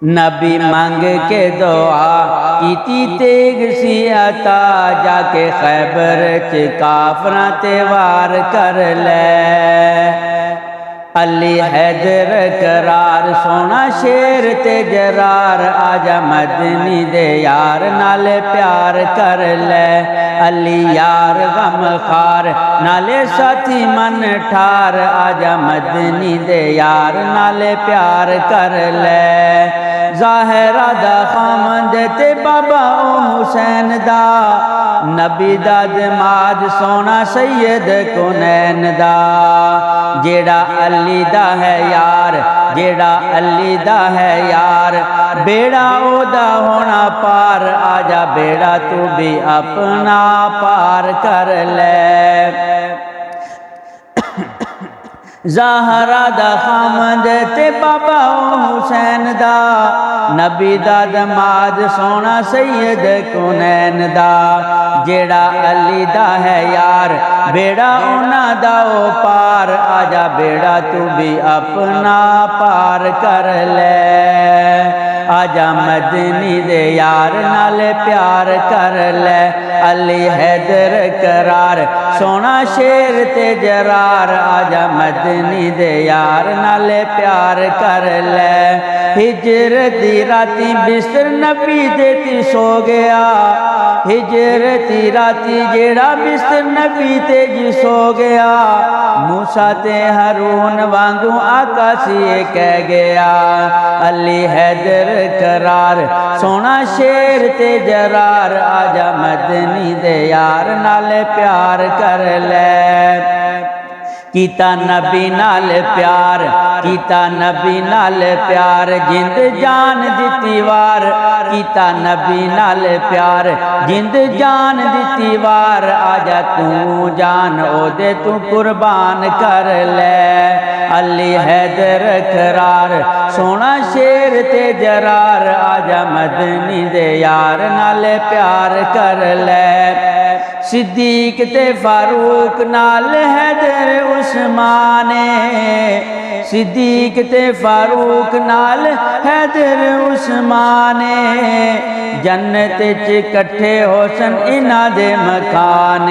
نبی مانگ کے دعا کیتی تیگ سی عطا، جا کے خیبر چ کافراں تے وار کر لے۔ علی حیدر قرار سونا شیر تے جرار، آجا مدنی دے یار نالے پیار کر لے۔ علی یار غم خار نالے ساتھی من ٹھار، آجا مدنی دے یار نالے پیار کر لے۔ ظاہرہ دا خامد تے بابا او حسین دا، نبی دا دماد سونا سید کونین دا۔ جیڑا علی دا ہے یار، جیڑا علی دا ہے یار، بیڑا او دا ہونا پار، آجا بیڑا تو بھی اپنا پار کر لے۔ زہرا دا خامد تے بابا او حسین دا، نبی دا دماد سونا سید کونین دا۔ جیڑا علی دا ہے یار، بیڑا اونا دا او پار، آجا بیڑا تو بھی اپنا پار کر لے۔ آجا مدنی دے یار نالے پیار کر لے۔ علی حیدر قرار سونا شیر تے جرار، آجا مدنی دے یار نالے پیار کر لے۔ ہجرتی راتی بستر نبی دے تی سو گیا، ہجرتی راتی جیڑا بستر نبی تے جی سو گیا، موسیٰ تے ہارون وانگوں آقا سی کہہ گیا۔ علی حیدر قرار سونا شیر تے جرار، آجا مدنی دے یار نالے پیار کر لے۔ کیتا نبی نال پیار، کیتا نبی نال پیار، جند جان دتی وار، کیتا نبی نال پیار، جند جان دتی وار، آجا تو جان او دے تو قربان کر لے۔ علی حیدر قرار سونا شیر تے جرار، آجا مدنی دے یار نال پیار کر لے۔ صدیق تے فاروق نال حیدر عثمان، صدیق تے فاروق نال حیدر عثمان، جنت چ کٹھے ہوسن انہاں دے مکان،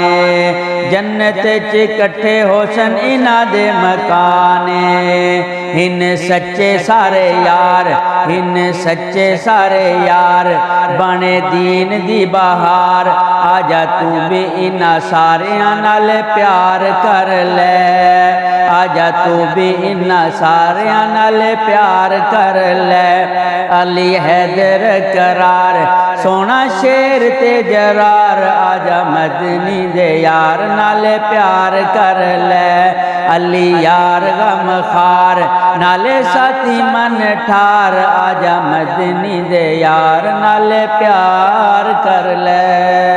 جنت چ کٹھے ہوسن انہاں دے مکان۔ ہن سچے سارے یار، ہن سچے سارے یار، بنے دین دی بہار، آجا تو بھی انہاں ساریاں نال پیار کر لے۔ آجا تو بھی انہاں ساریاں نال پیار کر لے۔ علی حیدر قرار سونا شیر تے جرار، آجا مدنی دے یار نال پیار کر لے۔ علی یار غم خار نالے ساتھی من ٹھار، آجا مدنی دے یار نال پیار کر لے۔